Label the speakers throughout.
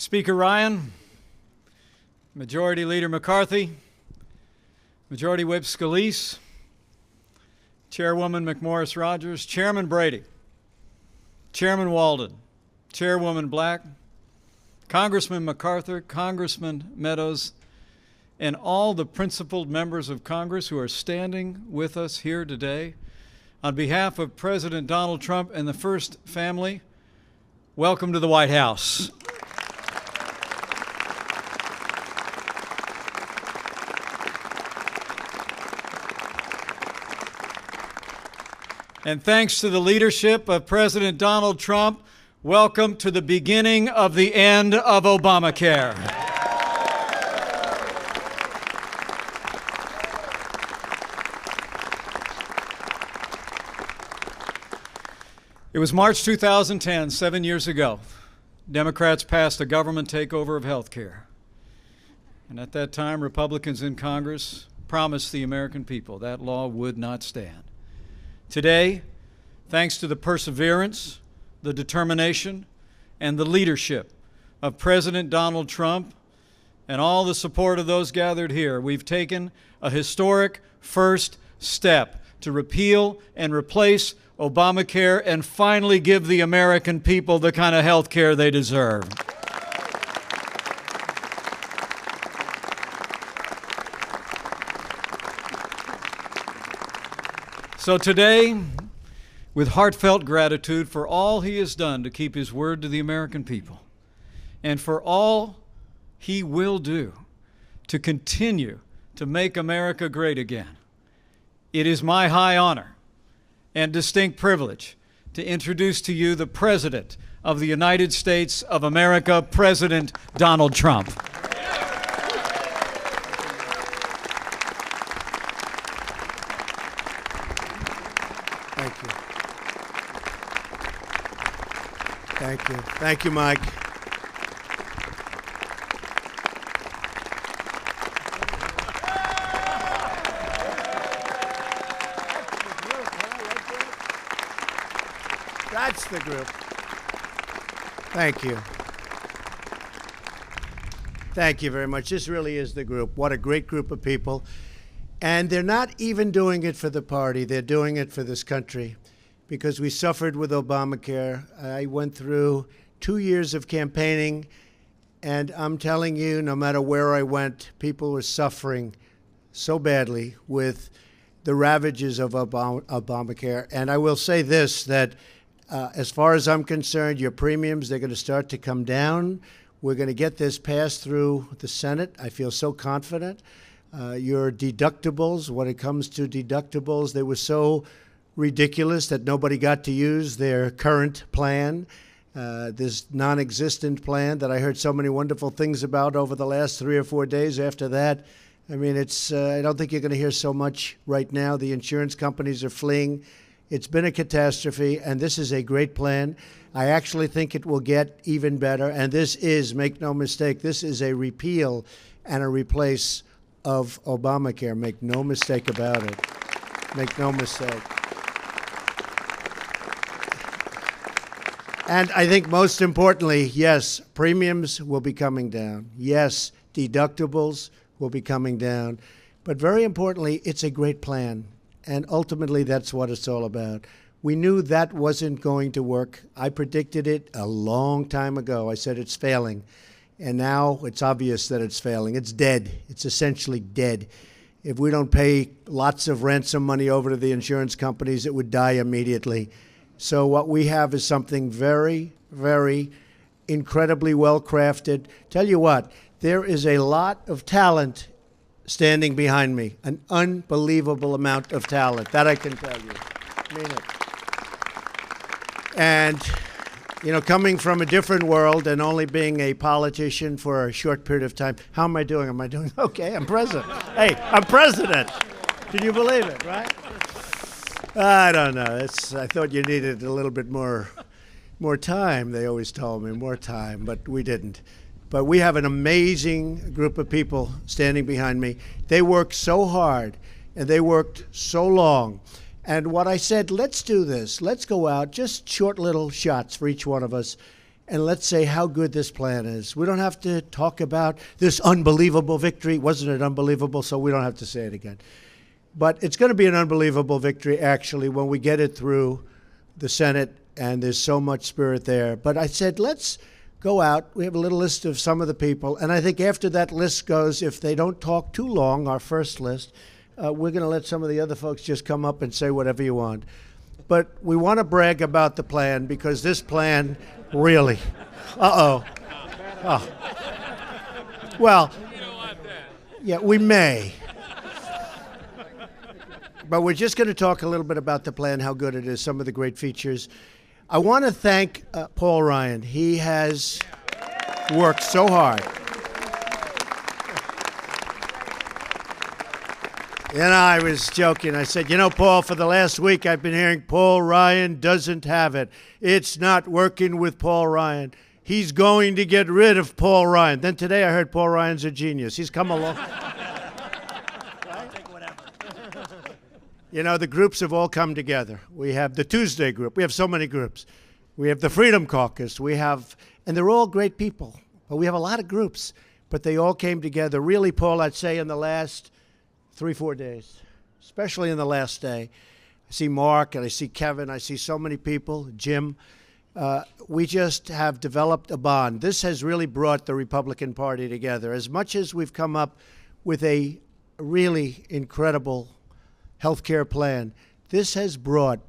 Speaker 1: Speaker Ryan, Majority Leader McCarthy, Majority Whip Scalise, Chairwoman McMorris Rodgers, Chairman Brady, Chairman Walden, Chairwoman Black, Congressman MacArthur, Congressman Meadows, and all the principled members of Congress who are standing with us here today. On behalf of President Donald Trump and the First Family, welcome to the White House. And thanks to the leadership of President Donald Trump, welcome to the beginning of the end of Obamacare. It was March 2010, 7 years ago. Democrats passed a government takeover of health care. And at that time, Republicans in Congress promised the American people that law would not stand. Today, thanks to the perseverance, the determination, and the leadership of President Donald Trump and all the support of those gathered here, we've taken a historic first step to repeal and replace Obamacare and finally give the American people the kind of health care they deserve. So today, with heartfelt gratitude for all he has done to keep his word to the American people, and for all he will do to continue to make America great again, it is my high honor and distinct privilege to introduce to you the President of the United States of America, President Donald Trump.
Speaker 2: Thank you. Thank you. Thank you, Mike. That's the group. Thank you. Thank you very much. This really is the group. What a great group of people. And they're not even doing it for the party. They're doing it for this country because we suffered with Obamacare. I went through 2 years of campaigning, and I'm telling you, no matter where I went, people were suffering so badly with the ravages of Obamacare. And I will say this, that as far as I'm concerned, your premiums, they're going to start to come down. We're going to get this passed through the Senate. I feel so confident. Your deductibles, when it comes to deductibles, they were so ridiculous that nobody got to use their current plan, this non-existent plan that I heard so many wonderful things about over the last 3 or 4 days after that. I mean, I don't think you're going to hear so much right now. The insurance companies are fleeing. It's been a catastrophe, and this is a great plan. I actually think it will get even better, and this is, make no mistake, this is a repeal and a replace of Obamacare. Make no mistake about it. Make no mistake. And I think most importantly, yes, premiums will be coming down. Yes, deductibles will be coming down. But very importantly, it's a great plan. And ultimately, that's what it's all about. We knew that wasn't going to work. I predicted it a long time ago. I said it's failing. And now it's obvious that it's failing. It's dead. It's essentially dead. If we don't pay lots of ransom money over to the insurance companies, it would die immediately. So what we have is something very, very incredibly well-crafted. Tell you what, there is a lot of talent standing behind me, an unbelievable amount of talent. That I can tell you. I mean it. And you know, coming from a different world and only being a politician for a short period of time, how am I doing? Am I doing okay? I'm president. Hey, I'm president. Can you believe it, right? I don't know. I thought you needed a little bit more time. They always told me more time, but we didn't. But we have an amazing group of people standing behind me. They worked so hard, and they worked so long. And what I said, let's do this. Let's go out, just short little shots for each one of us, and let's say how good this plan is. We don't have to talk about this unbelievable victory. Wasn't it unbelievable? So we don't have to say it again. But it's going to be an unbelievable victory, actually, when we get it through the Senate, and there's so much spirit there. But I said, let's go out. We have a little list of some of the people, and I think after that list goes, if they don't talk too long, our first list, we're going to let some of the other folks just come up and say whatever you want. But we want to brag about the plan, because this plan really, oh. Well, yeah, we may. But we're just going to talk a little bit about the plan, how good it is, some of the great features. I want to thank Paul Ryan. He has worked so hard. And I was joking. I said, Paul, for the last week I've been hearing Paul Ryan doesn't have it. It's not working with Paul Ryan. He's going to get rid of Paul Ryan. Then today I heard Paul Ryan's a genius. He's come along. The groups have all come together. We have the Tuesday group. We have so many groups. We have the Freedom Caucus. And they're all great people. But we have a lot of groups. But they all came together. Really, Paul, I'd say in the last 3-4 days, especially in the last day. I see Mark and I see Kevin. I see so many people, Jim. We just have developed a bond. This has really brought the Republican Party together. As much as we've come up with a really incredible health care plan, this has brought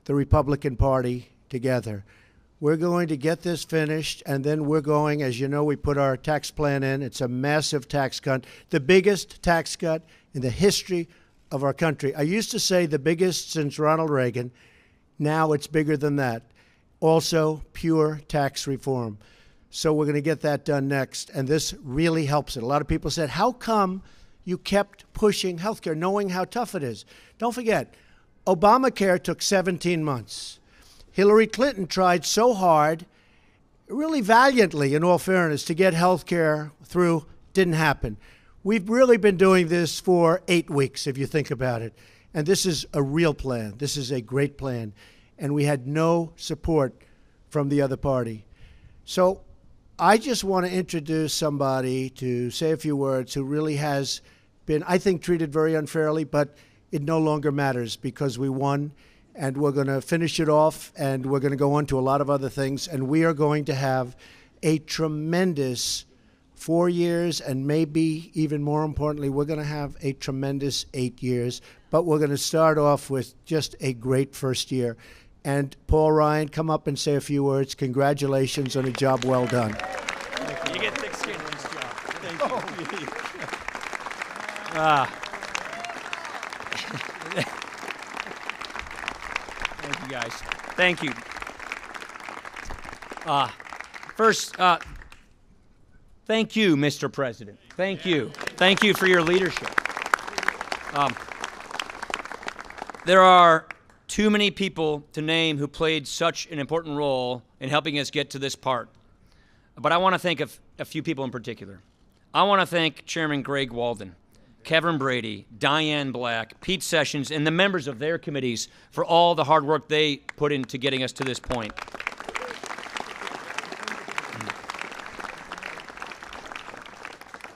Speaker 2: the Republican Party together. We're going to get this finished, and then we're going, as you know, we put our tax plan in. It's a massive tax cut, the biggest tax cut in the history of our country. I used to say the biggest since Ronald Reagan. Now it's bigger than that. Also, pure tax reform. So we're going to get that done next, and this really helps it. A lot of people said, how come you kept pushing health care, knowing how tough it is? Don't forget, Obamacare took 17 months. Hillary Clinton tried so hard, really valiantly, in all fairness, to get health care through. Didn't happen. We've really been doing this for 8 weeks, if you think about it. And this is a real plan. This is a great plan. And we had no support from the other party. So I just want to introduce somebody to say a few words who really has been, I think, treated very unfairly, but it no longer matters because we won, and we're going to finish it off, and we're going to go on to a lot of other things, and we are going to have a tremendous 4 years, and maybe even more importantly, we're going to have a tremendous 8 years, but we're going to start off with just a great first year. And Paul Ryan, come up and say a few words. Congratulations on a job well done.
Speaker 3: You get thick skin in this job. Thank you. Thank you, guys. Thank you. First, thank you, Mr. President. Thank you. Thank you for your leadership. There are too many people to name who played such an important role in helping us get to this part. But I want to thank a few people in particular. I want to thank Chairman Greg Walden, Kevin Brady, Diane Black, Pete Sessions, and the members of their committees for all the hard work they put into getting us to this point.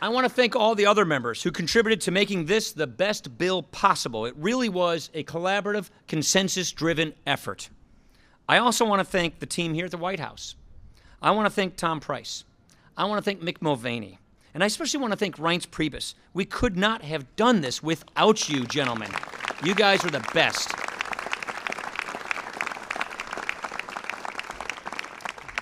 Speaker 3: I want to thank all the other members who contributed to making this the best bill possible. It really was a collaborative, consensus-driven effort. I also want to thank the team here at the White House. I want to thank Tom Price. I want to thank Mick Mulvaney. And I especially want to thank Reince Priebus. We could not have done this without you, gentlemen. You guys are the best.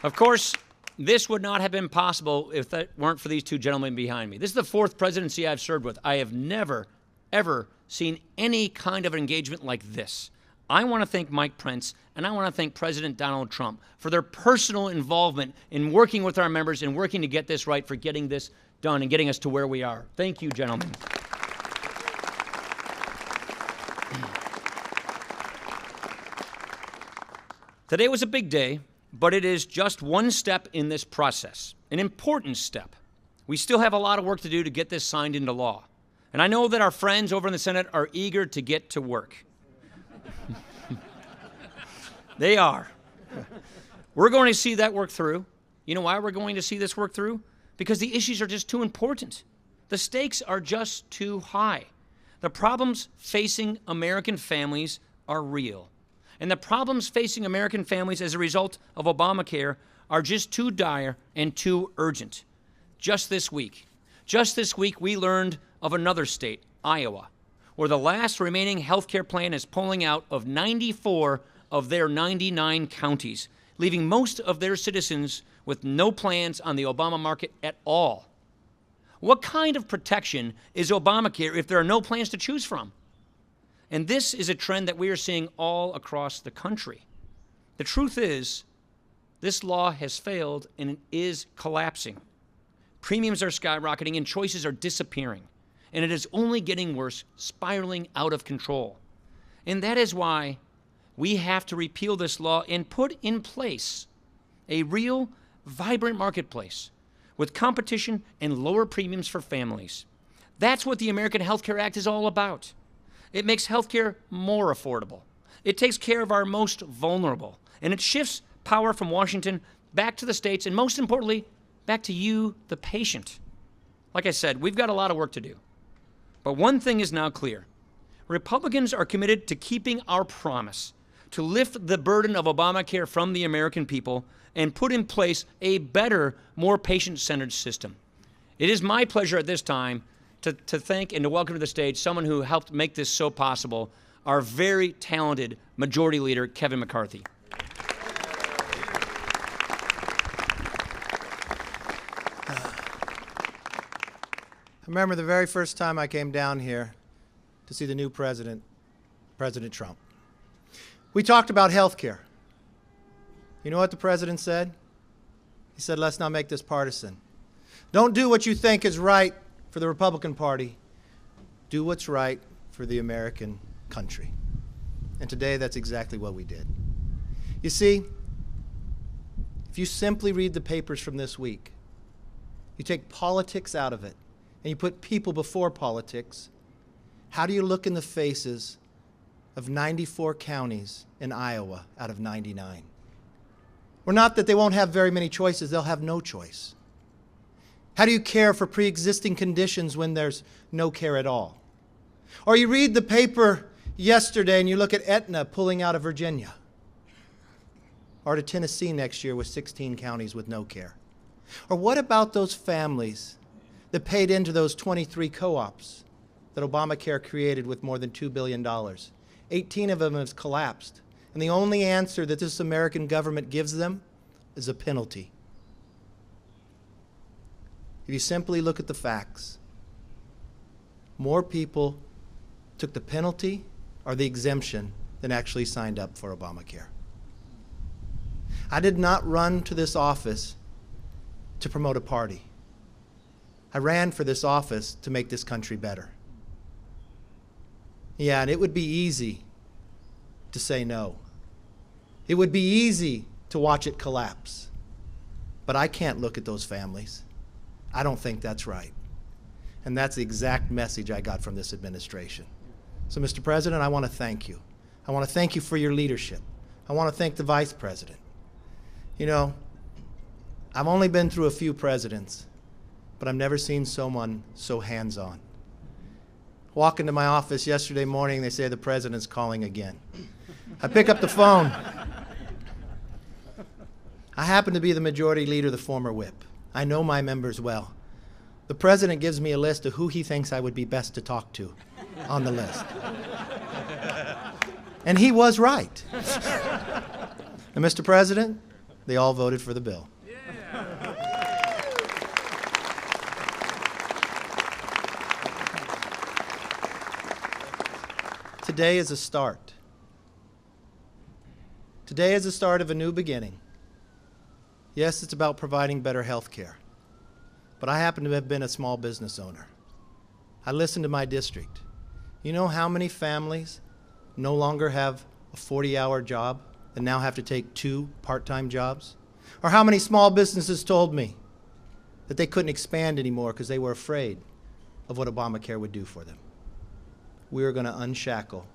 Speaker 3: Of course, this would not have been possible if that weren't for these two gentlemen behind me. This is the fourth presidency I've served with. I have never, ever seen any kind of engagement like this. I want to thank Mike Pence, and I want to thank President Donald Trump for their personal involvement in working with our members and working to get this right, for getting this done and getting us to where we are. Thank you, gentlemen. Today was a big day, but it is just one step in this process, an important step. We still have a lot of work to do to get this signed into law. And I know that our friends over in the Senate are eager to get to work. They are. We're going to see that work through. You know why we're going to see this work through? Because the issues are just too important. The stakes are just too high. The problems facing American families are real. And the problems facing American families as a result of Obamacare are just too dire and too urgent. Just this week, we learned of another state, Iowa, where the last remaining health care plan is pulling out of 94 of their 99 counties, leaving most of their citizens with no plans on the Obama market at all. What kind of protection is Obamacare if there are no plans to choose from? And this is a trend that we are seeing all across the country. The truth is, this law has failed and it is collapsing. Premiums are skyrocketing and choices are disappearing. And it is only getting worse, spiraling out of control. And that is why we have to repeal this law and put in place a real, vibrant marketplace with competition and lower premiums for families. That's what the American Health Care Act is all about. It makes health care more affordable. It takes care of our most vulnerable. And it shifts power from Washington back to the states, and most importantly, back to you, the patient. Like I said, we've got a lot of work to do. But one thing is now clear. Republicans are committed to keeping our promise to lift the burden of Obamacare from the American people and put in place a better, more patient-centered system. It is my pleasure at this time to thank and to welcome to the stage someone who helped make this so possible, our very talented Majority Leader, Kevin McCarthy.
Speaker 4: I remember the very first time I came down here to see the new president, President Trump. We talked about health care. You know what the president said? He said, let's not make this partisan. Don't do what you think is right for the Republican Party. Do what's right for the American country. And today, that's exactly what we did. You see, if you simply read the papers from this week, you take politics out of it, and you put people before politics, how do you look in the faces of 94 counties in Iowa out of 99? Well, not that they won't have very many choices, they'll have no choice. How do you care for pre-existing conditions when there's no care at all? Or you read the paper yesterday and you look at Aetna pulling out of Virginia, or to Tennessee next year with 16 counties with no care. Or what about those families that paid into those 23 co-ops that Obamacare created with more than $2 billion? 18 of them have collapsed. And the only answer that this American government gives them is a penalty. If you simply look at the facts, more people took the penalty or the exemption than actually signed up for Obamacare. I did not run to this office to promote a party. I ran for this office to make this country better. Yeah, and it would be easy to say no. It would be easy to watch it collapse. But I can't look at those families. I don't think that's right. And that's the exact message I got from this administration. So, Mr. President, I want to thank you. I want to thank you for your leadership. I want to thank the Vice President. You know, I've only been through a few presidents, but I've never seen someone so hands-on. Walk into my office yesterday morning, they say the president's calling again. I pick up the phone. I happen to be the majority leader, the former whip. I know my members well. The president gives me a list of who he thinks I would be best to talk to on the list. And he was right. And Mr. President, they all voted for the bill. Today is a start. Today is the start of a new beginning. Yes, it's about providing better health care. But I happen to have been a small business owner. I listened to my district. You know how many families no longer have a 40-hour job and now have to take 2 part-time jobs? Or how many small businesses told me that they couldn't expand anymore because they were afraid of what Obamacare would do for them? We are going to unshackle,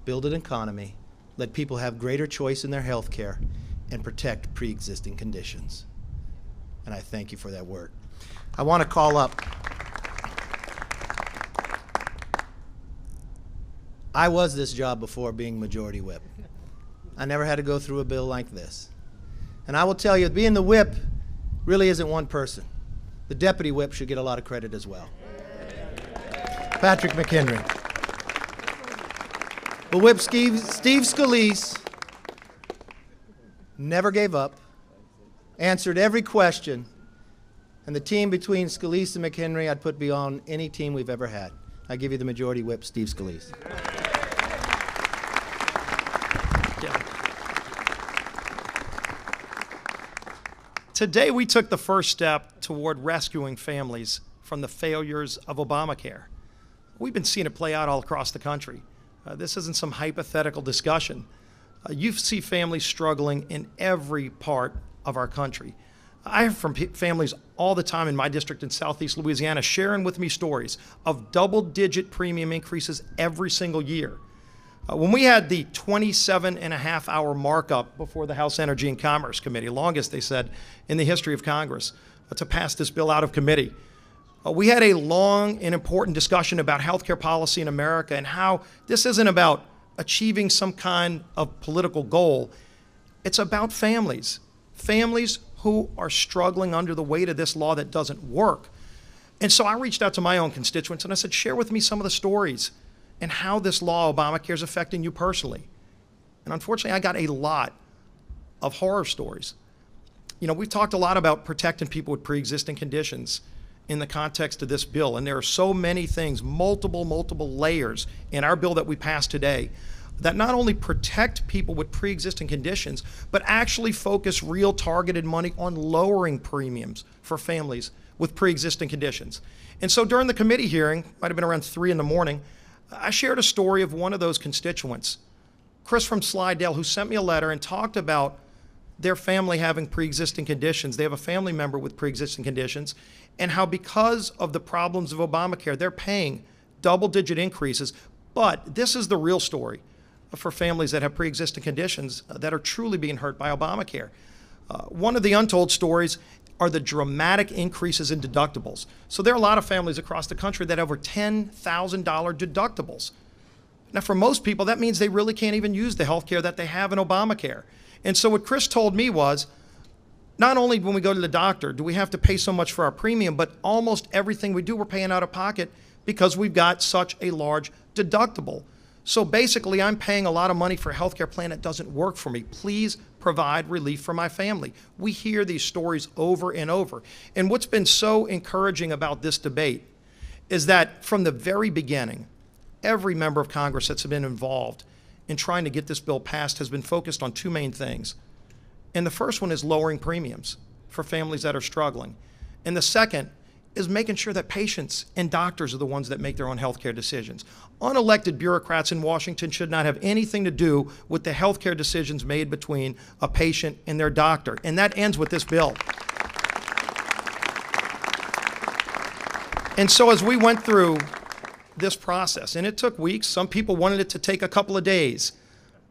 Speaker 4: build an economy, let people have greater choice in their health care, and protect pre-existing conditions. and I thank you for that word. I want to call up. I was this job before being majority whip. I never had to go through a bill like this. And I will tell you, being the whip really isn't one person. The deputy whip should get a lot of credit as well. Patrick McHenry. But Whip Steve Scalise never gave up, answered every question, and the team between Scalise and McHenry I'd put beyond any team we've ever had. I give you the majority whip, Steve Scalise.
Speaker 5: Today, we took the first step toward rescuing families from the failures of Obamacare. We've been seeing it play out all across the country. This isn't some hypothetical discussion. You see families struggling in every part of our country. I hear from families all the time in my district in Southeast Louisiana sharing with me stories of double-digit premium increases every single year. When we had the 27.5-hour markup before the House Energy and Commerce Committee, longest, they said, in the history of Congress, to pass this bill out of committee, we had a long and important discussion about healthcare policy in America and how this isn't about achieving some kind of political goal. It's about families. Families who are struggling under the weight of this law that doesn't work. And so I reached out to my own constituents and I said, share with me some of the stories and how this law, Obamacare, is affecting you personally. And unfortunately, I got a lot of horror stories. You know, we've talked a lot about protecting people with pre-existing conditions in the context of this bill, and there are so many things, multiple layers in our bill that we passed today that not only protect people with pre-existing conditions, but actually focus real targeted money on lowering premiums for families with pre-existing conditions. And so during the committee hearing, might have been around 3 in the morning, I shared a story of one of those constituents, Chris from Slidell, who sent me a letter and talked about their family having pre-existing conditions. They have a family member with pre-existing conditions, and how because of the problems of Obamacare, they're paying double-digit increases. But this is the real story for families that have pre-existing conditions that are truly being hurt by Obamacare. One of the untold stories are the dramatic increases in deductibles. So there are a lot of families across the country that have over $10,000 deductibles. Now, for most people, that means they really can't even use the health care that they have in Obamacare. And so what Chris told me was, not only when we go to the doctor do we have to pay so much for our premium, but almost everything we do we're paying out of pocket because we've got such a large deductible. So basically, I'm paying a lot of money for a health care plan that doesn't work for me. Please provide relief for my family. We hear these stories over and over. And what's been so encouraging about this debate is that from the very beginning, every member of Congress that's been involved in trying to get this bill passed has been focused on 2 main things. And the first one is lowering premiums for families that are struggling. And the second is making sure that patients and doctors are the ones that make their own healthcare decisions. Unelected bureaucrats in Washington should not have anything to do with the healthcare decisions made between a patient and their doctor. And that ends with this bill. And so as we went through this process, and it took weeks, some people wanted it to take a couple of days,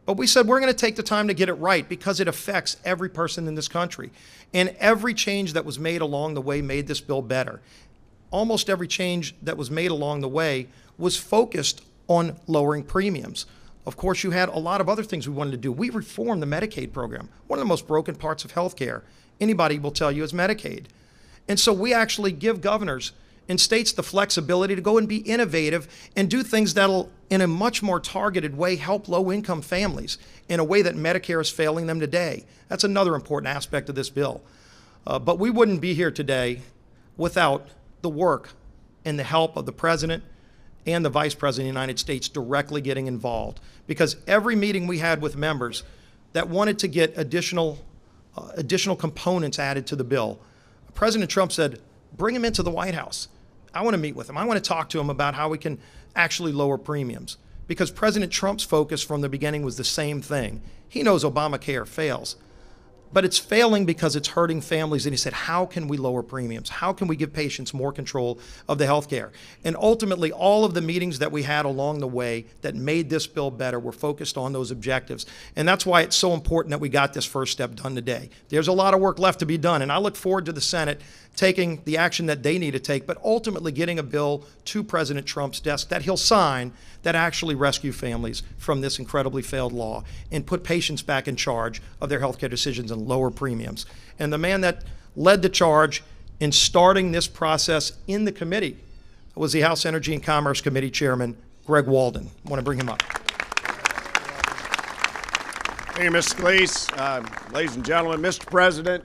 Speaker 5: but we said we're going to take the time to get it right because it affects every person in this country. And every change that was made along the way made this bill better. Almost every change that was made along the way was focused on lowering premiums. Of course, you had a lot of other things we wanted to do. We reformed the Medicaid program. One of the most broken parts of health care, anybody will tell you, is Medicaid. And so we actually give governors and states the flexibility to go and be innovative and do things that'll, in a much more targeted way, help low-income families in a way that Medicare is failing them today. That's another important aspect of this bill. But we wouldn't be here today without the work and the help of the President and the Vice President of the United States directly getting involved. Because every meeting we had with members that wanted to get additional components added to the bill, President Trump said, bring him into the White House. I want to meet with him. I want to talk to him about how we can actually lower premiums. Because President Trump's focus from the beginning was the same thing. He knows Obamacare fails. but it's failing because it's hurting families. And he said, how can we lower premiums? How can we give patients more control of the health care? And ultimately, all of the meetings that we had along the way that made this bill better were focused on those objectives. And that's why it's so important that we got this first step done today. There's a lot of work left to be done, and I look forward to the Senate taking the action that they need to take, but ultimately getting a bill to President Trump's desk that he'll sign that actually rescue families from this incredibly failed law and put patients back in charge of their health care decisions and lower premiums. And the man that led the charge in starting this process in the committee was the House Energy and Commerce Committee Chairman, Greg Walden. I want to bring him up.
Speaker 6: Thank you, Mr. Scalise. Ladies and gentlemen, Mr. President,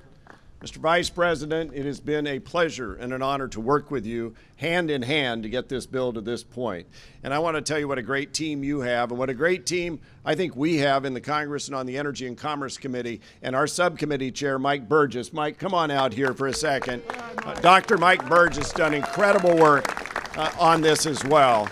Speaker 6: Mr. Vice President, it has been a pleasure and an honor to work with you hand in hand to get this bill to this point. And I want to tell you what a great team you have and what a great team I think we have in the Congress and on the Energy and Commerce Committee and our subcommittee chair, Mike Burgess. Mike, come on out here for a second. Dr. Mike Burgess done incredible work on this as well.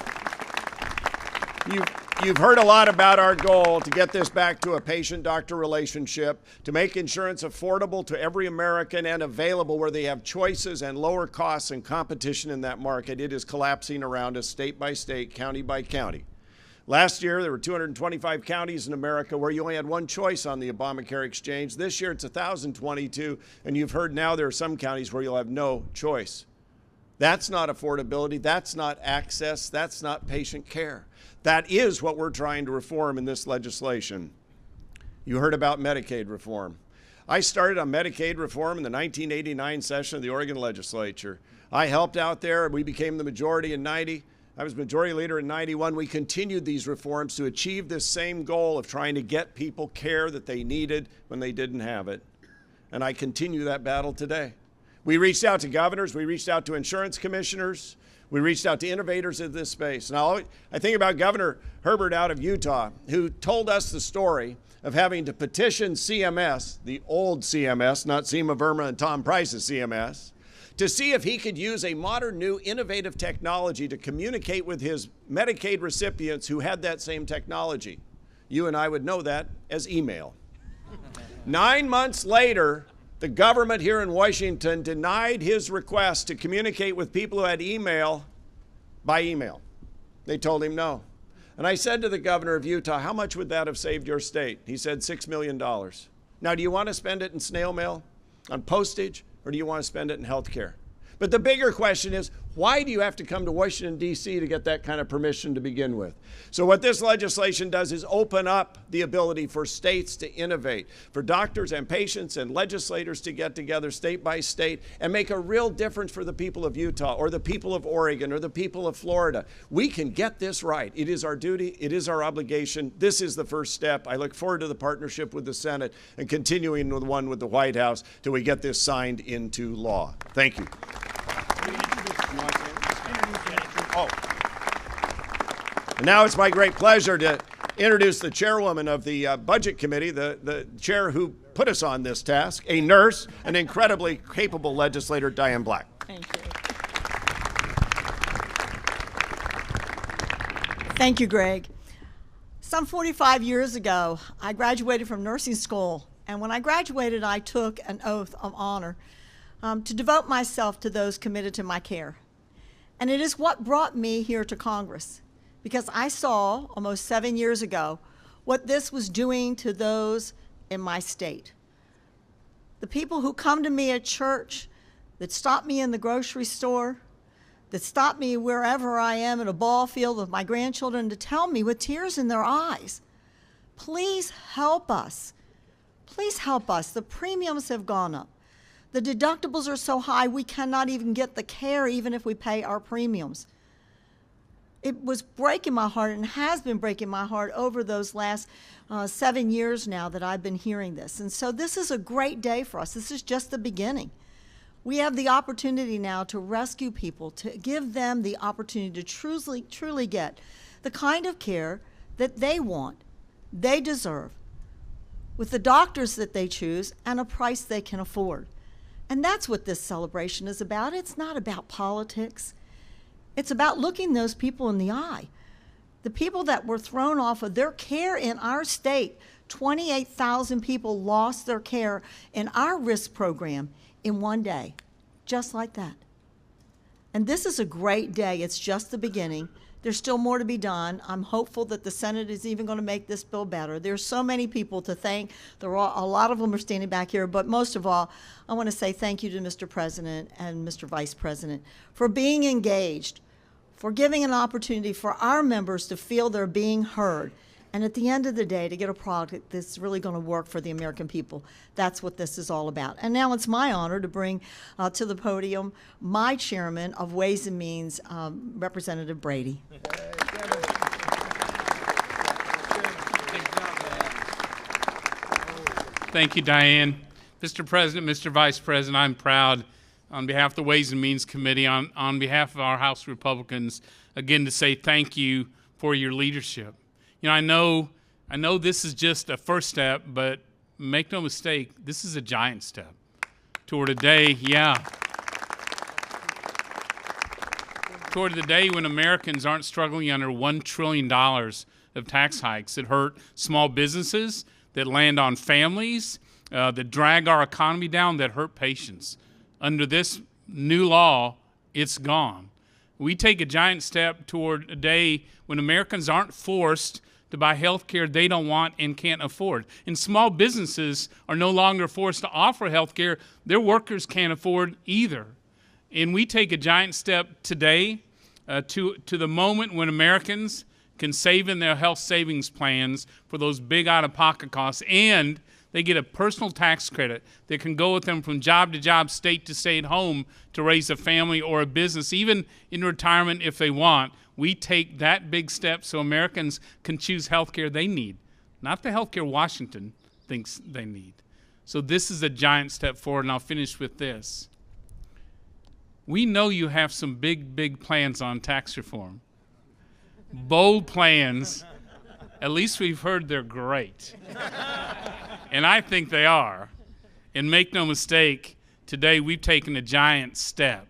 Speaker 6: You've heard a lot about our goal to get this back to a patient-doctor relationship, to make insurance affordable to every American and available where they have choices and lower costs and competition in that market. It is collapsing around us state by state, county by county. Last year, there were 225 counties in America where you only had one choice on the Obamacare exchange. This year, it's 1,022, and you've heard now there are some counties where you'll have no choice. That's not affordability. That's not access. That's not patient care. That is what we're trying to reform in this legislation. You heard about Medicaid reform. I started on Medicaid reform in the 1989 session of the Oregon legislature. I helped out there. We became the majority in 90. I was majority leader in 91. We continued these reforms to achieve this same goal of trying to get people care that they needed when they didn't have it. And I continue that battle today. We reached out to governors. We reached out to insurance commissioners. We reached out to innovators in this space. Now, I think about Governor Herbert out of Utah, who told us the story of having to petition CMS, the old CMS, not Seema Verma and Tom Price's CMS, to see if he could use a modern, new, innovative technology to communicate with his Medicaid recipients who had that same technology. You and I would know that as email. 9 months later, the government here in Washington denied his request to communicate with people who had email by email. They told him no. And I said to the governor of Utah, how much would that have saved your state? He said $6 million. Now, do you want to spend it in snail mail, on postage, or do you want to spend it in health care? But the bigger question is, why do you have to come to Washington, D.C. to get that kind of permission to begin with? So what this legislation does is open up the ability for states to innovate, for doctors and patients and legislators to get together state by state and make a real difference for the people of Utah or the people of Oregon or the people of Florida. We can get this right. It is our duty. It is our obligation. This is the first step. I look forward to the partnership with the Senate and continuing with one with the White House till we get this signed into law. Thank you. Oh. And now it's my great pleasure to introduce the chairwoman of the Budget Committee, the chair who put us on this task, a nurse, an incredibly capable legislator, Diane Black.
Speaker 7: Thank you. Thank you, Greg. Some 45 years ago, I graduated from nursing school, and when I graduated, I took an oath of honor to devote myself to those committed to my care. And it is what brought me here to Congress, because I saw almost 7 years ago what this was doing to those in my state. The people who come to me at church, that stop me in the grocery store, that stop me wherever I am at a ball field with my grandchildren to tell me with tears in their eyes, please help us. Please help us. The premiums have gone up. The deductibles are so high we cannot even get the care even if we pay our premiums. It was breaking my heart and has been breaking my heart over those last 7 years now that I've been hearing this. And so this is a great day for us. This is just the beginning. We have the opportunity now to rescue people, to give them the opportunity to truly get the kind of care that they want, they deserve, with the doctors that they choose and a price they can afford. And that's what this celebration is about. It's not about politics. It's about looking those people in the eye. The people that were thrown off of their care in our state 28,000 people lost their care in our risk program in one day, just like that. And this is a great day. It's just the beginning. There's still more to be done. I'm hopeful that the Senate is even going to make this bill better. There's so many people to thank. A lot of them are standing back here, but most of all, I want to say thank you to Mr. President and Mr. Vice President for being engaged, for giving an opportunity for our members to feel they're being heard, and at the end of the day, to get a product that's really going to work for the American people. That's what this is all about. And now it's my honor to bring to the podium my chairman of Ways and Means, Representative Brady.
Speaker 8: Thank you, Diane. Mr. President, Mr. Vice President, I'm proud on behalf of the Ways and Means Committee, on behalf of our House Republicans, again to say thank you for your leadership. You know, I know this is just a first step, but make no mistake, this is a giant step toward a day, toward the day when Americans aren't struggling under $1 trillion of tax hikes that hurt small businesses, that land on families, that drag our economy down, that hurt patients. Under this new law, it's gone. We take a giant step toward a day when Americans aren't forced to buy health care they don't want and can't afford. And small businesses are no longer forced to offer health care their workers can't afford either. And we take a giant step today to the moment when Americans can save in their health savings plans for those big out-of-pocket costs, and they get a personal tax credit that can go with them from job to job, state to state, home to raise a family or a business, even in retirement if they want. We take that big step so Americans can choose health care they need, not the health care Washington thinks they need. So this is a giant step forward, and I'll finish with this. We know you have some big, big plans on tax reform. Bold plans. At least we've heard they're great. And I think they are. And make no mistake, today we've taken a giant step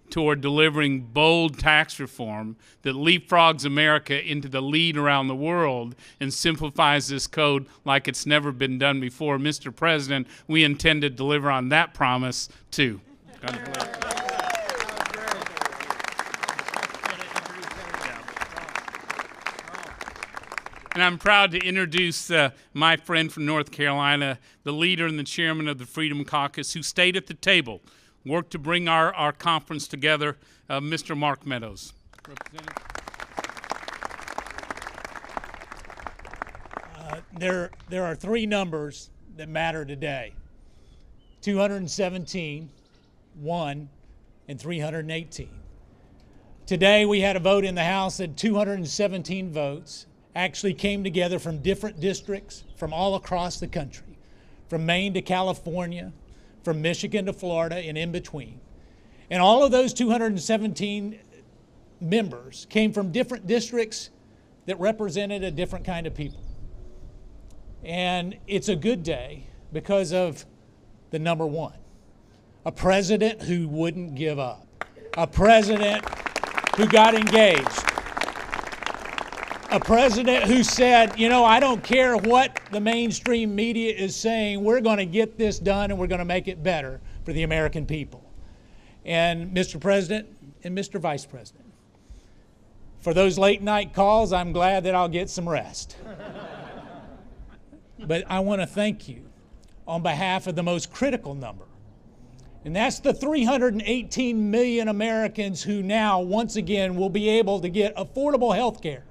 Speaker 8: toward delivering bold tax reform that leapfrogs America into the lead around the world and simplifies this code like it's never been done before. Mr. President, we intend to deliver on that promise too. God bless. And I'm proud to introduce my friend from North Carolina, the leader and the chairman of the Freedom Caucus, who stayed at the table, worked to bring our conference together, Mr. Mark Meadows.
Speaker 9: There are three numbers that matter today: 217, 1, and 318. Today we had a vote in the House that 217 votes actually came together from different districts from all across the country, from Maine to California, from Michigan to Florida, and in between. And all of those 217 members came from different districts that represented a different kind of people. And it's a good day because of the number one: a president who wouldn't give up, a president who got engaged, a president who said, you know, I don't care what the mainstream media is saying, we're going to get this done and we're going to make it better for the American people. And Mr. President and Mr. Vice President, for those late night calls, I'm glad that I'll get some rest. But I want to thank you on behalf of the most critical number, and that's the 318 million Americans who now, once again, will be able to get affordable health care,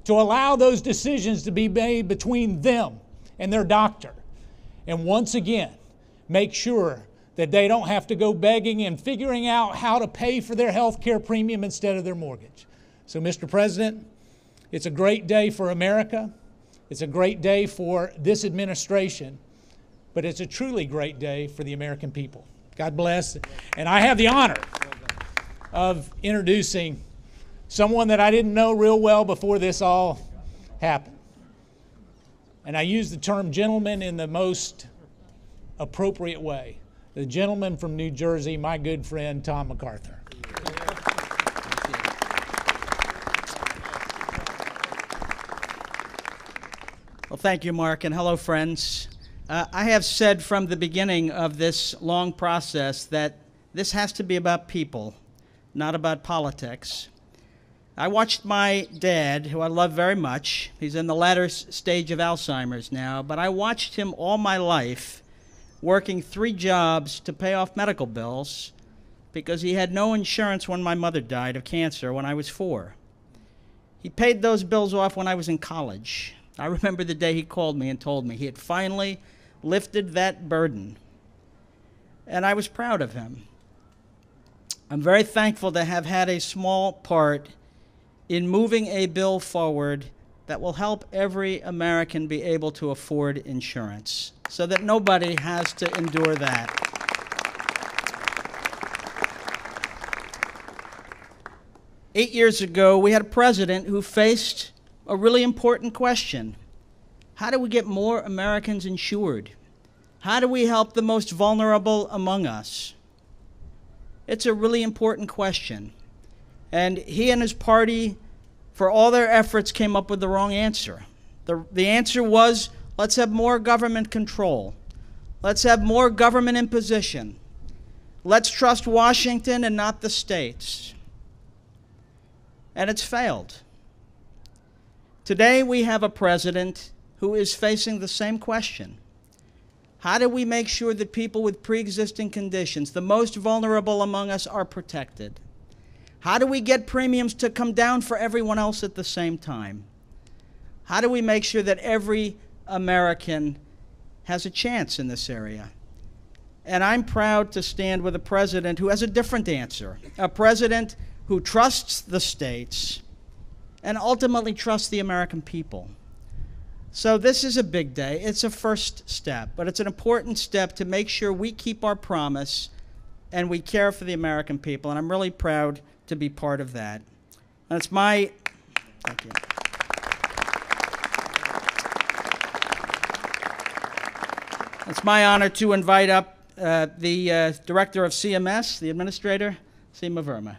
Speaker 9: to allow those decisions to be made between them and their doctor. And once again, make sure that they don't have to go begging and figuring out how to pay for their health care premium instead of their mortgage. So, Mr. President, it's a great day for America. It's a great day for this administration, but it's a truly great day for the American people. God bless. And I have the honor of introducing someone that I didn't know real well before this all happened. And I use the term gentleman in the most appropriate way. The gentleman from New Jersey, my good friend, Tom MacArthur.
Speaker 10: Well, thank you, Mark, and hello, friends. I have said from the beginning of this long process that this has to be about people, not about politics. I watched my dad, who I love very much. He's in the latter stage of Alzheimer's now, but I watched him all my life working 3 jobs to pay off medical bills because he had no insurance when my mother died of cancer when I was 4. He paid those bills off when I was in college. I remember the day he called me and told me he had finally lifted that burden, and I was proud of him. I'm very thankful to have had a small part in moving a bill forward that will help every American be able to afford insurance so that nobody has to endure that. Eight years ago, we had a president who faced a really important question. How do we get more Americans insured? How do we help the most vulnerable among us? It's a really important question. And he and his party, for all their efforts, came up with the wrong answer. The answer was, let's have more government control. Let's have more government imposition. Let's trust Washington and not the states. And it's failed. Today we have a president who is facing the same question. How do we make sure that people with pre-existing conditions, the most vulnerable among us, are protected? How do we get premiums to come down for everyone else at the same time? How do we make sure that every American has a chance in this area? And I'm proud to stand with a president who has a different answer, a president who trusts the states and ultimately trusts the American people. So this is a big day. It's a first step, but it's an important step to make sure we keep our promise and we care for the American people, and I'm really proud to be part of that. And it's my, thank you. It's my honor to invite up the director of CMS, the administrator, Seema Verma.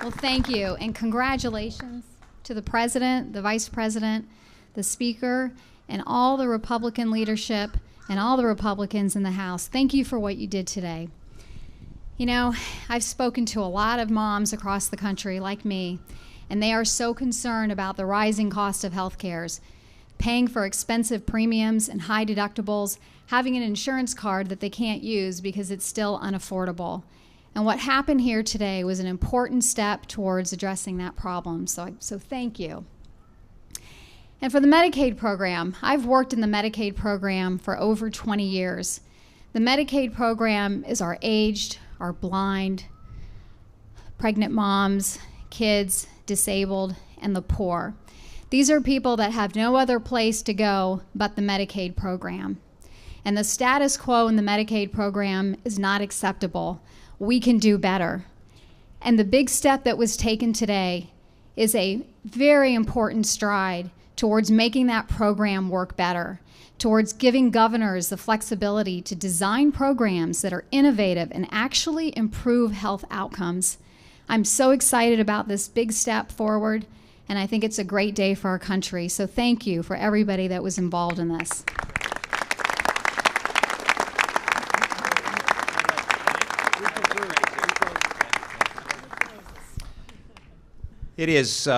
Speaker 11: Well, thank you, and congratulations to the President, the Vice President, the Speaker, and all the Republican leadership and all the Republicans in the House. Thank you for what you did today. You know, I've spoken to a lot of moms across the country like me, and they are so concerned about the rising cost of health care, paying for expensive premiums and high deductibles, having an insurance card that they can't use because it's still unaffordable. And what happened here today was an important step towards addressing that problem, so thank you. And for the Medicaid program, I've worked in the Medicaid program for over 20 years. The Medicaid program is our aged, our blind, pregnant moms, kids, disabled, and the poor. These are people that have no other place to go but the Medicaid program. And the status quo in the Medicaid program is not acceptable. We can do better. And the big step that was taken today is a very important stride towards making that program work better, towards giving governors the flexibility to design programs that are innovative and actually improve health outcomes. I'm so excited about this big step forward, and I think it's a great day for our country. So thank you for everybody that was involved in this.
Speaker 12: It is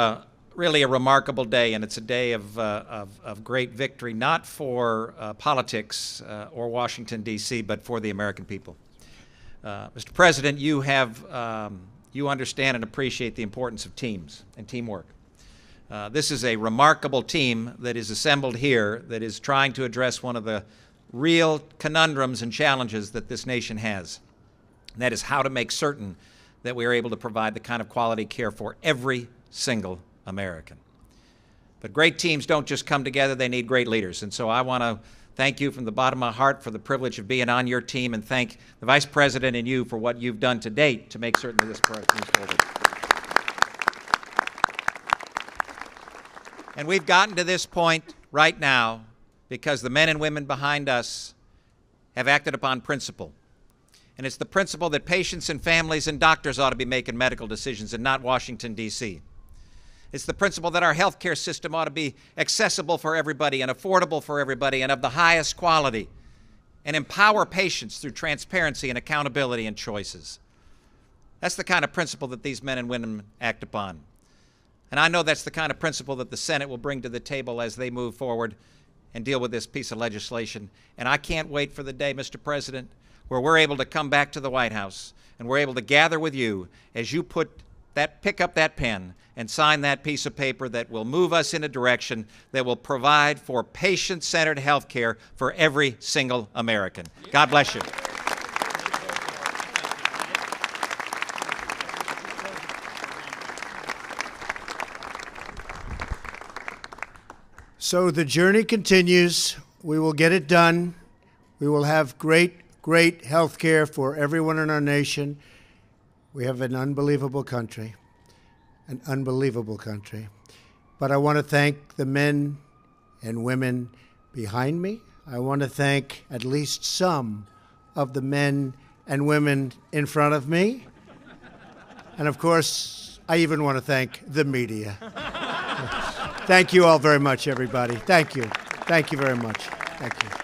Speaker 12: really a remarkable day, and it's a day of great victory, not for politics or Washington, D.C., but for the American people. Mr. President, you understand and appreciate the importance of teams and teamwork. This is a remarkable team that is assembled here that is trying to address one of the real conundrums and challenges that this nation has. And that is how to make certain that we are able to provide the kind of quality care for every single American. But great teams don't just come together, they need great leaders. And so I want to thank you from the bottom of my heart for the privilege of being on your team, and thank the Vice President and you for what you've done to date to make certain that this program moves forward. And we've gotten to this point right now because the men and women behind us have acted upon principle. And it's the principle that patients and families and doctors ought to be making medical decisions and not Washington, D.C. It's the principle that our healthcare system ought to be accessible for everybody and affordable for everybody and of the highest quality, and empower patients through transparency and accountability and choices. That's the kind of principle that these men and women act upon. And I know that's the kind of principle that the Senate will bring to the table as they move forward and deal with this piece of legislation. And I can't wait for the day, Mr. President, where we're able to come back to the White House and we're able to gather with you as you pick up that pen and sign that piece of paper that will move us in a direction that will provide for patient-centered health care for every single American. God bless you.
Speaker 2: So the journey continues. We will get it done. We will have great health care for everyone in our nation. We have an unbelievable country, an unbelievable country. But I want to thank the men and women behind me. I want to thank at least some of the men and women in front of me. And of course, I even want to thank the media. Thank you all very much, everybody. Thank you. Thank you very much. Thank you.